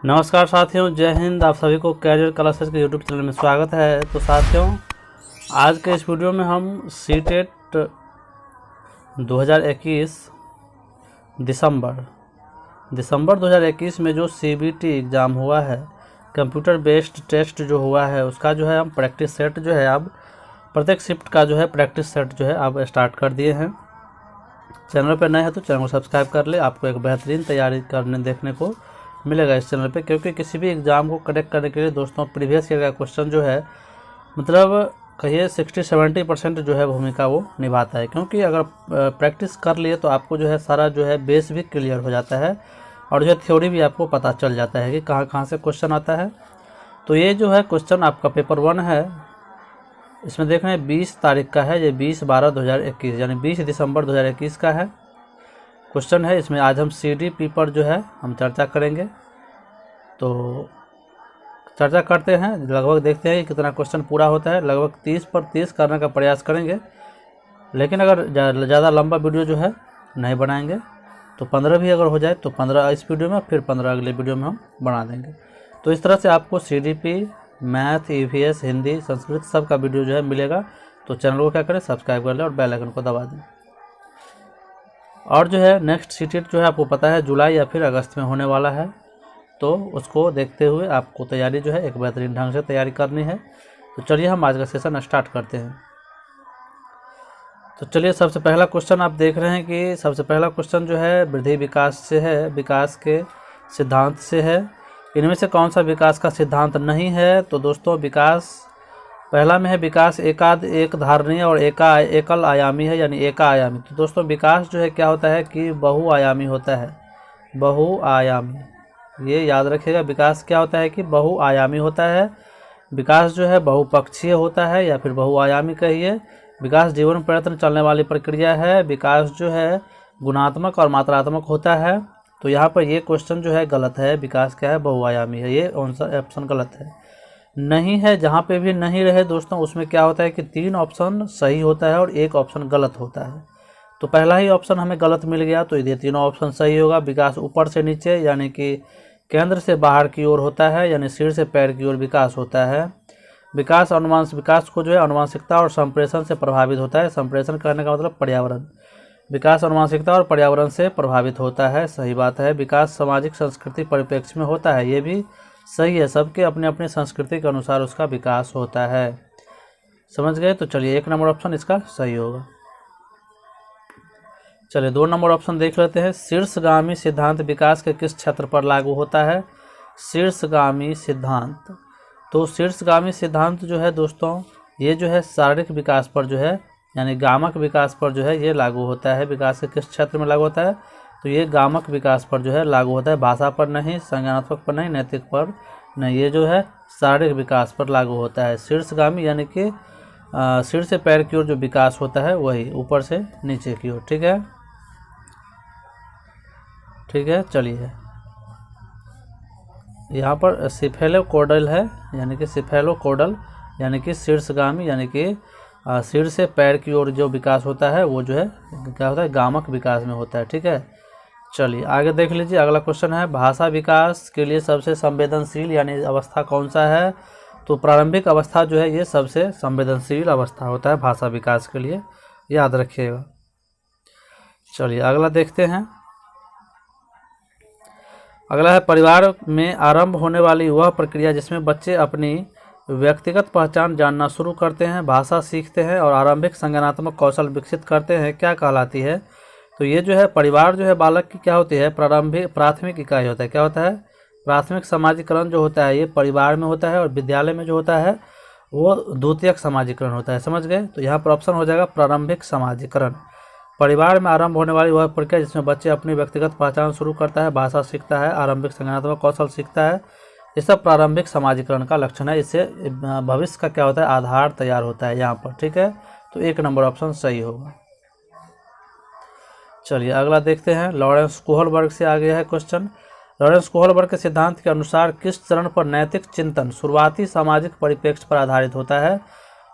नमस्कार साथियों, जय हिंद। आप सभी को कैरियर क्लासेस के यूट्यूब चैनल में स्वागत है। तो साथियों, आज के इस वीडियो में हम सीटेट 2021 दिसंबर 2021 में जो सीबीटी एग्ज़ाम हुआ है, कंप्यूटर बेस्ड टेस्ट जो हुआ है, उसका जो है हम प्रैक्टिस सेट जो है अब प्रत्येक शिफ्ट का जो है प्रैक्टिस सेट जो है अब स्टार्ट कर दिए हैं। चैनल पर नए हैं तो चैनल को सब्सक्राइब कर ले। आपको एक बेहतरीन तैयारी करने देखने को मिलेगा इस चैनल पे, क्योंकि किसी भी एग्ज़ाम को करेक्ट करने के लिए दोस्तों प्रीवियस ईयर का क्वेश्चन जो है मतलब कहिए 60-70% जो है भूमिका वो निभाता है। क्योंकि अगर प्रैक्टिस कर लिए तो आपको जो है सारा जो है बेस भी क्लियर हो जाता है और जो है थ्योरी भी आपको पता चल जाता है कि कहाँ कहाँ से क्वेश्चन आता है। तो ये जो है क्वेश्चन आपका पेपर 1 है, इसमें देख रहे हैं 20 तारीख का है, ये 20/12/2021 यानी 20 दिसंबर 2021 का है क्वेश्चन है। इसमें आज हम सीडीपी पर जो है हम चर्चा करेंगे। तो चर्चा करते हैं, लगभग देखते हैं कि कितना क्वेश्चन पूरा होता है। लगभग 30 पर 30 करने का प्रयास करेंगे, लेकिन अगर ज़्यादा लंबा वीडियो जो है नहीं बनाएंगे तो 15 भी अगर हो जाए तो 15 इस वीडियो में, फिर 15 अगले वीडियो में हम बना देंगे। तो इस तरह से आपको CDP, math, EVS, Hindi, Sanskrit सब का वीडियो जो है मिलेगा। तो चैनल को क्या करें, सब्सक्राइब कर लें और बेल आइकन को दबा दें। और जो है नेक्स्ट सीटेट जो है आपको पता है जुलाई या फिर अगस्त में होने वाला है, तो उसको देखते हुए आपको तैयारी जो है एक बेहतरीन ढंग से तैयारी करनी है। तो चलिए हम आज का सेशन स्टार्ट करते हैं। तो चलिए, सबसे पहला क्वेश्चन आप देख रहे हैं कि सबसे पहला क्वेश्चन जो है वृद्धि विकास से है, विकास के सिद्धांत से है। इनमें से कौन सा विकास का सिद्धांत नहीं है? तो दोस्तों विकास पहला में है विकास एक धारणीय और एकल आयामी है, यानी एका आयामी। तो दोस्तों विकास जो है क्या होता है कि बहुआयामी होता है, बहुआयामी। ये याद रखिएगा, विकास क्या होता है कि बहुआयामी होता है। विकास जो है बहुपक्षीय होता है या फिर बहुआयामी कहिए। विकास जीवन प्रयत्न चलने वाली प्रक्रिया है। विकास जो है गुणात्मक और मात्रात्मक होता है। तो यहाँ पर ये क्वेश्चन जो है गलत है। विकास क्या है, बहुआयामी है, ये ऑप्शन गलत है, नहीं है। जहाँ पे भी नहीं रहे दोस्तों उसमें क्या होता है कि 3 ऑप्शन सही होता है और 1 ऑप्शन गलत होता है। तो पहला ही ऑप्शन हमें गलत मिल गया, तो ये तीनों ऑप्शन सही होगा। विकास ऊपर से नीचे यानी कि केंद्र से बाहर की ओर होता है, यानी सिर से पैर की ओर विकास होता है। विकास को जो है आनुवंशिकता और संप्रेषण से प्रभावित होता है। संप्रेषण करने का मतलब पर्यावरण। विकास आनुवंशिकता और पर्यावरण से प्रभावित होता है, सही बात है। विकास सामाजिक संस्कृति परिप्रेक्ष्य में होता है, ये भी सही है। सबके अपने अपने संस्कृति के अनुसार उसका विकास होता है, समझ गए। तो चलिए 1 नंबर ऑप्शन इसका सही होगा। चलिए 2 नंबर ऑप्शन देख लेते हैं। शीर्षगामी सिद्धांत विकास के किस क्षेत्र पर लागू होता है? शीर्षगामी सिद्धांत, तो शीर्षगामी सिद्धांत जो है दोस्तों ये जो है शारीरिक विकास पर जो है यानी गामक विकास पर जो है ये लागू होता है। विकास के किस क्षेत्र में लागू होता है? तो ये गामक विकास पर जो है लागू होता है, भाषा पर नहीं, संज्ञानात्मक पर नहीं, नैतिक पर नहीं। ये जो है शारीरिक विकास पर लागू होता है। शीर्षगामी यानी कि सिर से पैर की ओर जो विकास होता है वही ऊपर से नीचे की ओर, ठीक है, ठीक है। चलिए यहाँ पर सिफेलोकोडल है, यानी कि सिफेलोकोडल यानी कि शीर्षगामी, यानी कि सिर से पैर की ओर जो विकास होता है वो जो है क्या होता है, गामक विकास में होता है, ठीक है। चलिए आगे देख लीजिए, अगला क्वेश्चन है भाषा विकास के लिए सबसे संवेदनशील यानी अवस्था कौन सा है? तो प्रारंभिक अवस्था जो है ये सबसे संवेदनशील अवस्था होता है भाषा विकास के लिए, याद रखिएगा। चलिए अगला देखते हैं। अगला है परिवार में आरंभ होने वाली वह प्रक्रिया जिसमें बच्चे अपनी व्यक्तिगत पहचान जानना शुरू करते हैं, भाषा सीखते हैं और आरंभिक संज्ञानात्मक कौशल विकसित करते हैं, क्या कहलाती है? तो ये जो है परिवार जो है बालक की क्या होती है, प्राथमिक इकाई होता है। क्या होता है? प्राथमिक समाजीकरण जो होता है ये परिवार में होता है, और विद्यालय में जो होता है वो द्वितीयक समाजीकरण होता है, समझ गए। तो यहाँ पर ऑप्शन हो जाएगा प्रारंभिक समाजीकरण। परिवार में आरंभ होने वाली वह प्रक्रिया जिसमें बच्चे अपनी व्यक्तिगत पहचान शुरू करता है, भाषा सीखता है, आरंभिक संज्ञानात्मक कौशल सीखता है, ये सब प्रारंभिक समाजीकरण का लक्षण है। इससे भविष्य का क्या होता है, आधार तैयार होता है यहाँ पर, ठीक है। तो 1 नंबर ऑप्शन सही होगा। चलिए अगला देखते हैं। लॉरेंस कोहलबर्ग से आ गया है क्वेश्चन। लॉरेंस कोहलबर्ग के सिद्धांत के अनुसार किस चरण पर नैतिक चिंतन शुरुआती सामाजिक परिप्रेक्ष्य पर आधारित होता है?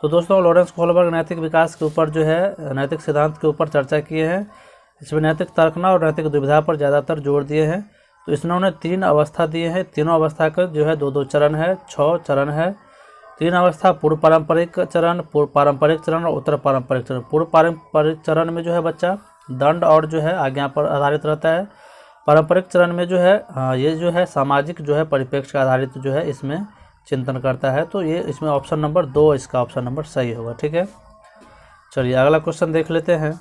तो दोस्तों लॉरेंस कोहलबर्ग नैतिक विकास के ऊपर जो है नैतिक सिद्धांत के ऊपर चर्चा किए हैं। इसमें नैतिक तर्कना और नैतिक दुविधा पर ज़्यादातर जोर दिए हैं। तो इन्होंने 3 अवस्था दिए हैं, तीनों अवस्था का जो है 2-2 चरण है, 6 चरण है। 3 अवस्था पूर्व पारंपरिक चरण, पूर्व पारंपरिक चरण और उत्तर पारंपरिक चरण। पूर्व पारंपरिक चरण में जो है बच्चा दंड और जो है आज्ञा पर आधारित रहता है। पारंपरिक चरण में जो है ये जो है सामाजिक जो है परिप्रेक्ष्य का आधारित जो है इसमें चिंतन करता है। तो ये इसमें ऑप्शन नंबर 2 इसका ऑप्शन नंबर सही होगा। ठीक है, चलिए अगला क्वेश्चन देख लेते हैं।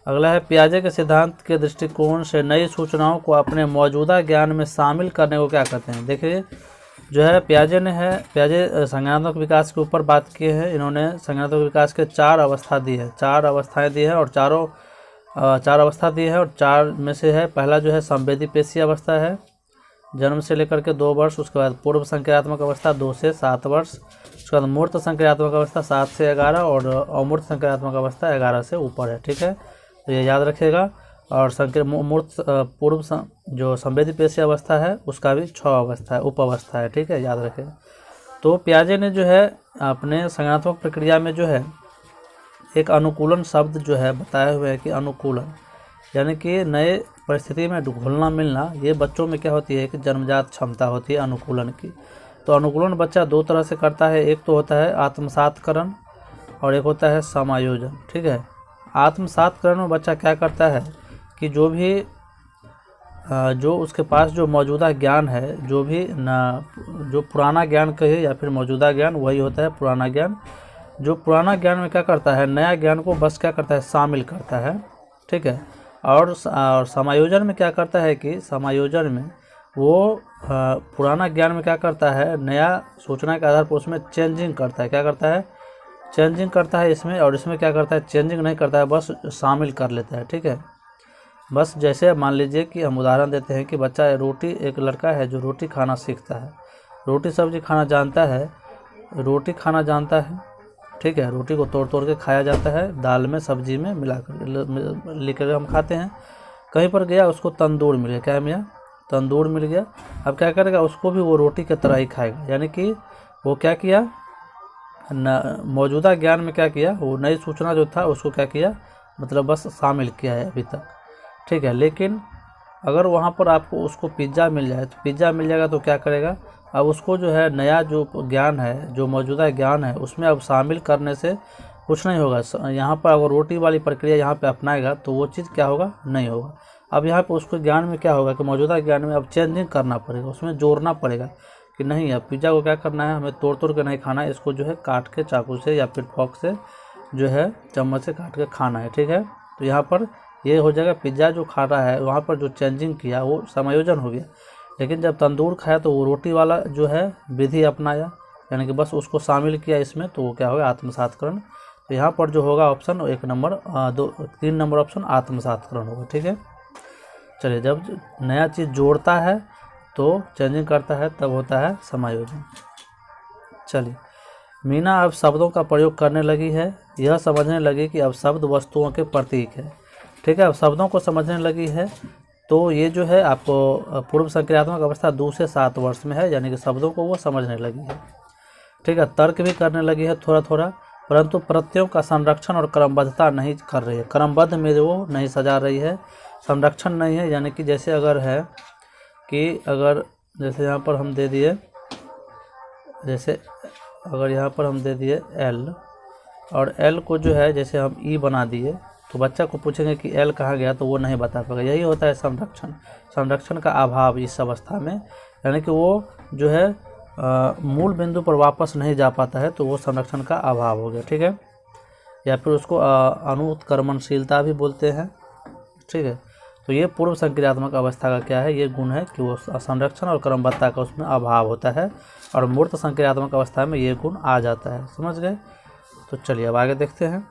अगला है, पियाजे के सिद्धांत के दृष्टिकोण से नई सूचनाओं को अपने मौजूदा ज्ञान में शामिल करने को क्या कहते हैं। देखिए जो है पियाजे संज्ञानात्मक विकास के ऊपर बात किए हैं। इन्होंने संज्ञानात्मक विकास के 4 अवस्था दी है, 4 अवस्थाएं दी है और 4 अवस्था दी है। और 4 में से है पहला जो है संवेदी पेशीय अवस्था है, जन्म से लेकर के 2 वर्ष। उसके बाद पूर्व संक्रियात्मक अवस्था 2 से 7 वर्ष। उसके बाद मूर्त संक्रियात्मक अवस्था 7 से 11 और अमूर्त संक्रियात्मक अवस्था 11 से ऊपर है। ठीक है, तो ये याद रखिएगा। और पूर्व जो संवेदी पेशीय अवस्था है उसका भी 6 अवस्था है, उप अवस्था है। ठीक है, याद रखिएगा। तो पियाजे ने जो है अपने संज्ञानात्मक प्रक्रिया में जो है एक अनुकूलन शब्द जो है बताए हुए हैं कि अनुकूलन यानी कि नए परिस्थिति में घुलना मिलना, ये बच्चों में क्या होती है कि जन्मजात क्षमता होती है अनुकूलन की। तो अनुकूलन बच्चा 2 तरह से करता है, एक तो होता है आत्मसातकरण और एक होता है समायोजन। ठीक है, आत्मसातकरण में बच्चा क्या करता है कि जो उसके पास जो मौजूदा ज्ञान है, जो पुराना ज्ञान कहे या फिर मौजूदा ज्ञान, वही होता है पुराना ज्ञान। जो पुराना ज्ञान में क्या करता है, नया ज्ञान को बस क्या करता है, शामिल करता है। ठीक है, और समायोजन में क्या करता है कि समायोजन में वो पुराना ज्ञान में क्या करता है, नया सूचना के आधार पर उसमें चेंजिंग करता है। क्या करता है, चेंजिंग करता है इसमें। और इसमें क्या करता है, चेंजिंग नहीं करता है, बस शामिल कर लेता है। ठीक है, बस जैसे मान लीजिए कि हम उदाहरण देते हैं कि बच्चा एक लड़का है जो रोटी खाना सीखता है, रोटी सब्जी खाना जानता है, रोटी खाना जानता है। ठीक है, रोटी को तोड़ तोड़ के खाया जाता है, दाल में सब्जी में मिलाकर लेकर हम खाते हैं। कहीं पर गया उसको तंदूर मिल गया, क्या मिला, तंदूर मिल गया। अब क्या करेगा, उसको भी वो रोटी की तरह ही खाएगा। यानी कि वो क्या किया, मौजूदा ज्ञान में क्या किया, वो नई सूचना जो था उसको क्या किया, मतलब बस शामिल किया है अभी तक। ठीक है, लेकिन अगर वहाँ पर आपको उसको पिज़्ज़ा मिल जाए तो पिज़्ज़ा मिल जाएगा तो क्या करेगा, अब उसको जो है नया जो ज्ञान है, जो मौजूदा ज्ञान है, उसमें अब शामिल करने से कुछ नहीं होगा। यहाँ पर अगर रोटी वाली प्रक्रिया यहाँ पे अपनाएगा तो वो चीज़ क्या होगा, नहीं होगा। अब यहाँ पे उसको ज्ञान में क्या होगा कि मौजूदा ज्ञान में अब चेंजिंग करना पड़ेगा, उसमें जोड़ना पड़ेगा कि नहीं, अब पिज़्ज़ा को क्या करना है, हमें तोड़ तोड़ के नहीं खाना है, इसको जो है काट के चाकू से या फिर फॉक से जो है चम्मच से काट के खाना है। ठीक है, तो यहाँ पर ये हो जाएगा, पिज़्ज़ा जो खा रहा है वहाँ पर जो चेंजिंग किया वो समायोजन हो गया। लेकिन जब तंदूर खाया तो वो रोटी वाला जो है विधि अपनाया, यानी कि बस उसको शामिल किया इसमें, तो वो क्या होगा, आत्मसातकरण। तो यहाँ पर जो होगा ऑप्शन 3 नंबर ऑप्शन आत्मसातकरण होगा। ठीक है, चलिए जब नया चीज़ जोड़ता है तो चेंजिंग करता है तब होता है समायोजन। चलिए, मीना अब शब्दों का प्रयोग करने लगी है, यह समझने लगी कि अब शब्द वस्तुओं के प्रतीक है। ठीक है, अब शब्दों को समझने लगी है। तो ये जो है आपको पूर्व संक्रियात्मक अवस्था 2 से 7 वर्ष में है, यानी कि शब्दों को वो समझने लगी है। ठीक है, तर्क भी करने लगी है थोड़ा थोड़ा, परंतु प्रत्ययों का संरक्षण और क्रमबद्धता नहीं कर रही है। क्रमबद्ध में वो नहीं सजा रही है, संरक्षण नहीं है। यानी कि जैसे अगर है कि अगर जैसे यहाँ पर हम दे दिए, जैसे अगर यहाँ पर हम दे दिए एल, और एल को जो है जैसे हम ई बना दिए, तो बच्चा को पूछेंगे कि एल कहाँ गया तो वो नहीं बता पाएगा। यही होता है संरक्षण का अभाव इस अवस्था में, यानी कि वो जो है मूल बिंदु पर वापस नहीं जा पाता है, तो वो संरक्षण का अभाव हो गया। ठीक है, या फिर उसको अनुत्क्रमणशीलता भी बोलते हैं। ठीक है, तो ये पूर्व संक्रियात्मक अवस्था का क्या है, ये गुण है कि वो संरक्षण और क्रमबद्धता का उसमें अभाव होता है, और मूर्त संक्रियात्मक अवस्था में ये गुण आ जाता है। समझ गए? तो चलिए अब आगे देखते हैं।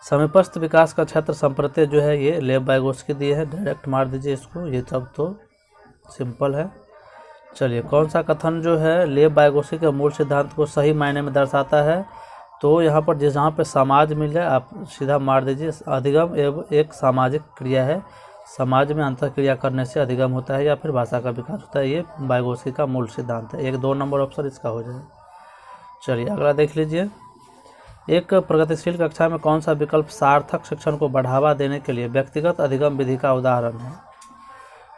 समीपस्थ विकास का क्षेत्र संप्रत्यय जो है ये लेव वाइगोत्स्की दिए है, डायरेक्ट मार दीजिए इसको, ये सब तो सिंपल है। चलिए, कौन सा कथन जो है लेव वाइगोत्स्की के मूल सिद्धांत को सही मायने में दर्शाता है, तो यहाँ पर जहाँ पे समाज मिल जाए आप सीधा मार दीजिए। अधिगम एक सामाजिक क्रिया है, समाज में अंतःक्रिया करने से अधिगम होता है या फिर भाषा का विकास होता है, ये वाइगोत्स्की का मूल सिद्धांत है। 1-2 नंबर ऑप्शन इसका हो जाए। चलिए अगला देख लीजिए। एक प्रगतिशील कक्षा में कौन सा विकल्प सार्थक शिक्षण को बढ़ावा देने के लिए व्यक्तिगत अधिगम विधि का उदाहरण है?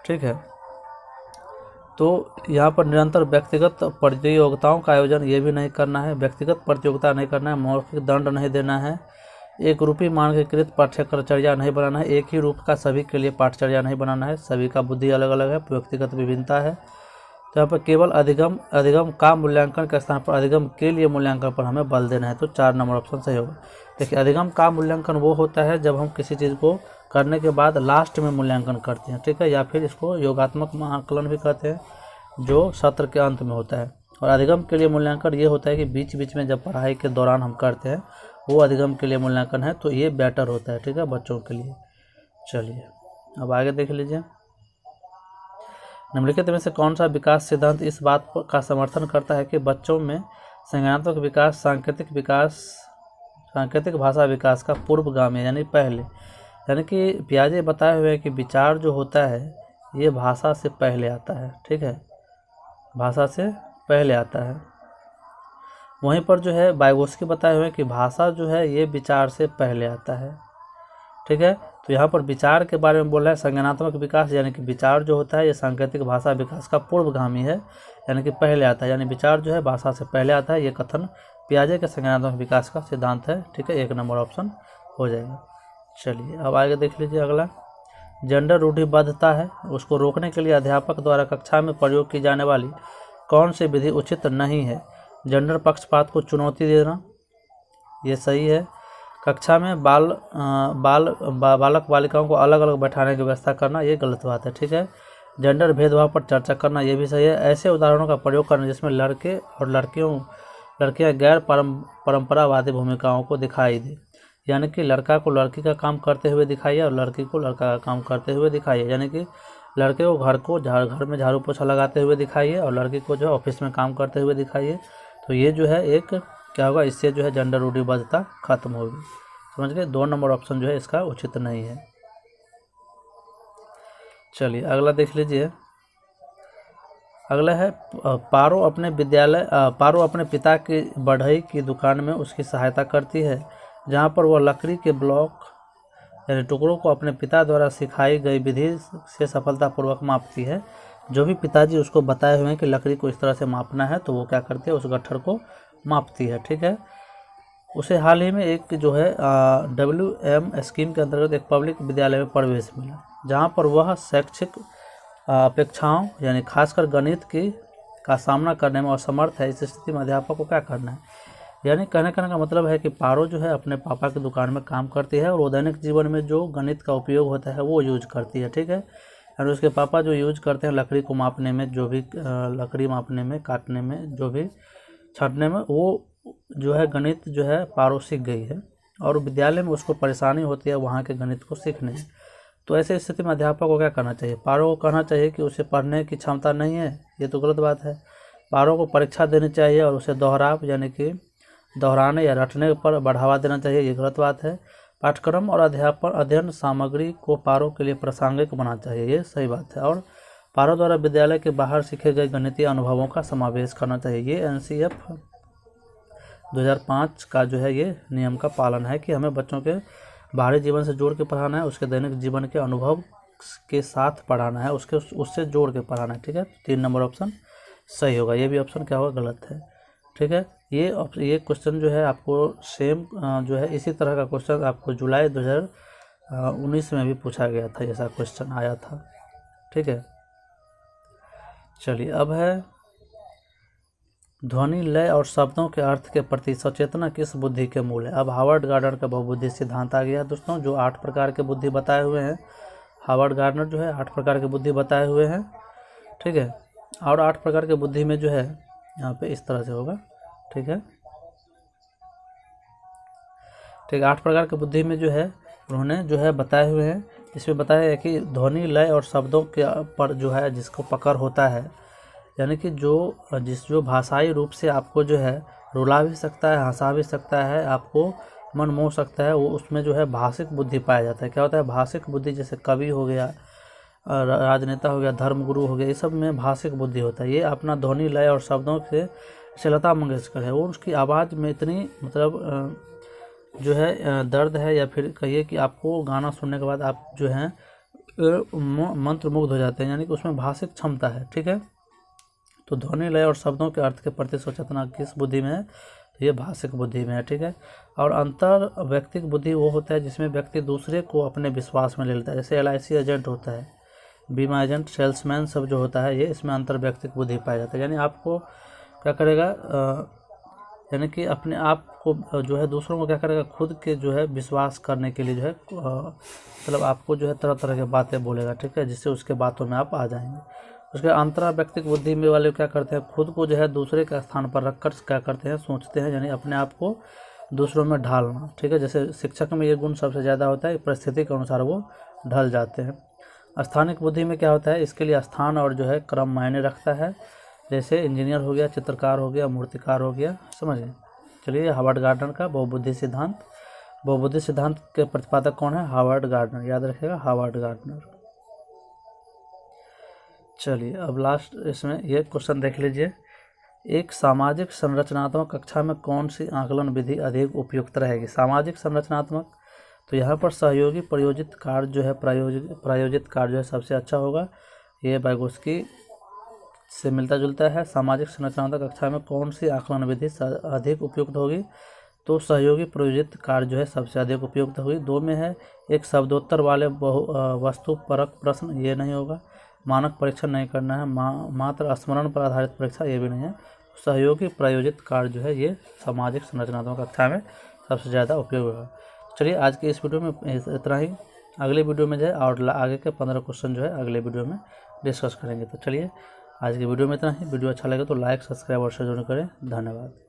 ठीक है, तो यहाँ पर निरंतर व्यक्तिगत प्रतियोगिताओं का आयोजन ये भी नहीं करना है, व्यक्तिगत प्रतियोगिता नहीं करना है, मौखिक दंड नहीं देना है, एक रूपी मानकीकृत पाठ्यचर्या नहीं बनाना है, एक ही रूप का सभी के लिए पाठ्यचर्या नहीं बनाना है, सभी का बुद्धि अलग अलग है, व्यक्तिगत विभिन्नता है। तो यहाँ पर केवल अधिगम का मूल्यांकन के स्थान पर अधिगम के लिए मूल्यांकन पर हमें बल देना है, तो 4 नंबर ऑप्शन सही होगा। देखिए, अधिगम का मूल्यांकन वो होता है जब हम किसी चीज़ को करने के बाद लास्ट में मूल्यांकन करते हैं, ठीक है, या फिर इसको योगात्मक आकलन भी कहते हैं, जो सत्र के अंत में होता है। और अधिगम के लिए मूल्यांकन ये होता है कि बीच बीच में जब पढ़ाई के दौरान हम करते हैं, वो अधिगम के लिए मूल्यांकन है, तो ये बेटर होता है, ठीक है, बच्चों के लिए। चलिए अब आगे देख लीजिए, निम्नलिखित में से कौन सा विकास सिद्धांत इस बात का समर्थन करता है कि बच्चों में संज्ञानात्मक विकास सांकेतिक भाषा विकास का पूर्वगामी यानी पहले, यानी कि पियाजे बताए हुए हैं कि विचार जो होता है ये भाषा से पहले आता है, ठीक है, भाषा से पहले आता है। वहीं पर जो है वाइगोत्स्की बताए हुए हैं कि भाषा जो है ये विचार से पहले आता है, ठीक है। तो यहाँ पर विचार के बारे में बोल रहा है संज्ञानात्मक विकास, यानी कि विचार जो होता है ये सांकेतिक भाषा विकास का पूर्वगामी है, यानी कि पहले आता है, यानी विचार जो है भाषा से पहले आता है। ये कथन पियाजे के संज्ञानात्मक विकास का सिद्धांत है, ठीक है, 1 नंबर ऑप्शन हो जाएगा। चलिए अब आगे देख लीजिए, अगला जेंडर रूढ़िबद्धता है, उसको रोकने के लिए अध्यापक द्वारा कक्षा में प्रयोग की जाने वाली कौन सी विधि उचित नहीं है? जेंडर पक्षपात को चुनौती देना, ये सही है। कक्षा में बालक बालिकाओं को अलग अलग बैठाने की व्यवस्था करना, ये गलत बात है, ठीक है। जेंडर भेदभाव पर चर्चा करना, ये भी सही है। ऐसे उदाहरणों का प्रयोग करना जिसमें लड़के और लड़कियां गैर परंपरावादी भूमिकाओं को दिखाई दे, यानी कि लड़का को लड़की का काम करते हुए दिखाइए और लड़की को लड़का का काम करते हुए दिखाइए, यानी कि लड़के को घर में झाड़ू पोछा लगाते हुए दिखाइए और लड़की को जो है ऑफिस में काम करते हुए दिखाइए। तो ये जो है एक क्या होगा, इससे जो है जेंडर रूढ़िबद्धता खत्म होगी, समझ गए। 2 नंबर ऑप्शन जो है इसका उचित नहीं है। चलिए अगला देख लीजिए, अगला है पारो अपने पिता की बढ़ई की दुकान में उसकी सहायता करती है, जहाँ पर वह लकड़ी के ब्लॉक यानी टुकड़ों को अपने पिता द्वारा सिखाई गई विधि से सफलतापूर्वक मापती है। जो भी पिताजी उसको बताए हुए हैं कि लकड़ी को इस तरह से मापना है, तो वो क्या करती है, उस गट्ठर को मापती है, ठीक है। उसे हाल ही में एक जो है WM स्कीम के अंतर्गत एक पब्लिक विद्यालय में प्रवेश मिला, जहाँ पर वह शैक्षिक अपेक्षाओं यानी खासकर गणित का सामना करने में असमर्थ है। इस स्थिति में अध्यापक को क्या करना है? यानी कहने का मतलब है कि पारो जो है अपने पापा की दुकान में काम करती है और वो दैनिक जीवन में जो गणित का उपयोग होता है वो यूज करती है, ठीक है। और उसके पापा जो यूज करते हैं लकड़ी को मापने में, जो भी लकड़ी मापने में, काटने में, जो भी छाँटने में, वो जो है गणित जो है पारो सीख गई है और विद्यालय में उसको परेशानी होती है वहाँ के गणित को सीखने में। तो ऐसे स्थिति में अध्यापक को क्या करना चाहिए? पारो को कहना चाहिए कि उसे पढ़ने की क्षमता नहीं है, ये तो गलत बात है। पारो को परीक्षा देनी चाहिए और उसे दोहराव यानी कि दोहराने या रटने पर बढ़ावा देना चाहिए, ये गलत बात है। पाठ्यक्रम और अध्ययन सामग्री को पारो के लिए प्रासंगिक बनाना चाहिए, ये सही बात है। और पारो द्वारा विद्यालय के बाहर सीखे गए गणितीय अनुभवों का समावेश करना चाहिए। ये NCF 2005 का जो है ये नियम का पालन है कि हमें बच्चों के बाहरी जीवन से जोड़ के पढ़ाना है, उसके दैनिक जीवन के अनुभव के साथ पढ़ाना है, उससे जोड़ के पढ़ाना है, ठीक है। 3 नंबर ऑप्शन सही होगा, ये भी ऑप्शन क्या होगा, गलत है, ठीक है। ये क्वेश्चन जो है आपको सेम जो है इसी तरह का क्वेश्चन आपको जुलाई 2019 में भी पूछा गया था, ऐसा क्वेश्चन आया था, ठीक है। चलिए अब है ध्वनि, लय और शब्दों के अर्थ के प्रति सचेतना किस बुद्धि के मूल है? अब हार्वर्ड गार्डनर का बहुबुद्धि सिद्धांत आ गया दोस्तों, जो 8 प्रकार के बुद्धि बताए हुए हैं। हार्वर्ड गार्डनर जो है 8 प्रकार के बुद्धि बताए हुए हैं, ठीक है। और 8 प्रकार के बुद्धि में जो है यहाँ पे इस तरह से होगा, ठीक है, ठीक है। 8 प्रकार की बुद्धि में जो है उन्होंने जो है बताए हुए हैं, इसमें बताया है कि ध्वनि, लय और शब्दों के पर जो है जिसको पकड़ होता है, यानी कि जो भाषाई रूप से आपको जो है रुला भी सकता है, हंसा भी सकता है, आपको मन मोह सकता है, वो उसमें जो है भाषिक बुद्धि पाया जाता है। क्या होता है भाषिक बुद्धि? जैसे कवि हो गया, राजनेता हो गया, धर्मगुरु हो गया, ये सब में भाषिक बुद्धि होता है। ये अपना ध्वनि, लय और शब्दों से लता मंगेशकर है, वो उसकी आवाज़ में इतनी मतलब जो है दर्द है, या फिर कहिए कि आपको गाना सुनने के बाद आप जो है मंत्र मुग्ध हो जाते हैं, यानी कि उसमें भाषिक क्षमता है। ठीक है, तो ध्वनि लय और शब्दों के अर्थ के प्रति सचेतना किस बुद्धि में है, तो ये भाषिक बुद्धि में है। ठीक है, और अंतर व्यक्तिक बुद्धि वो होता है जिसमें व्यक्ति दूसरे को अपने विश्वास में ले लेता है, जैसे LIC एजेंट होता है, बीमा एजेंट, सेल्समैन सब जो होता है, ये इसमें अंतर व्यक्तिक बुद्धि पाया जाता है। यानी आपको क्या करेगा, यानी कि अपने आप को जो है दूसरों को क्या करेगा, खुद के जो है विश्वास करने के लिए जो है मतलब आपको जो है तरह तरह की बातें बोलेगा। ठीक है, जिससे उसके बातों में आप आ जाएंगे। उसके अंतरा व्यक्तिक बुद्धि में वाले क्या करते हैं, खुद को जो है दूसरे के स्थान पर रखकर क्या करते हैं, सोचते हैं, यानी अपने आप को दूसरों में ढालना। ठीक है, जैसे शिक्षक में ये गुण सबसे ज़्यादा होता है, परिस्थिति के अनुसार वो ढल जाते हैं। स्थानिक बुद्धि में क्या होता है, इसके लिए स्थान और जो है क्रम मायने रखता है, जैसे इंजीनियर हो गया, चित्रकार हो गया, मूर्तिकार हो गया, समझिए। चलिए, हार्वर्ड गार्डनर का बहुबुद्धि सिद्धांत, बहुबुद्धि सिद्धांत के प्रतिपादक कौन है, हार्वर्ड गार्डनर, याद रखिएगा, हार्वर्ड गार्डनर। चलिए, अब लास्ट इसमें ये क्वेश्चन देख लीजिए, एक सामाजिक संरचनात्मक कक्षा में कौन सी आकलन विधि अधिक उपयुक्त रहेगी। सामाजिक संरचनात्मक, तो यहाँ पर सहयोगी प्रयोजित कार्य जो है, प्रायोजित कार्य जो है सबसे अच्छा होगा, ये वाइगोत्स्की से मिलता जुलता है। सामाजिक संरचनात्मक कक्षा में कौन सी आकलन विधि अधिक उपयुक्त होगी, तो सहयोगी प्रयोजित कार्य जो है सबसे अधिक उपयुक्त होगी। दो में है, एक शब्दोत्तर वाले वस्तु परक प्रश्न, ये नहीं होगा। मानक परीक्षण नहीं करना है, मात्र स्मरण पर आधारित परीक्षा, ये भी नहीं है। सहयोगी प्रायोजित कार्य जो है ये सामाजिक संरचनात्मक कक्षा में सबसे ज़्यादा उपयोग होगा। चलिए, आज की इस वीडियो में इतना ही। अगले वीडियो में जो है और आगे के 15 क्वेश्चन जो है अगले वीडियो में डिस्कस करेंगे। तो चलिए, आज की वीडियो में इतना ही। वीडियो अच्छा लगे तो लाइक, सब्सक्राइब और शेयर जरूर करें। धन्यवाद।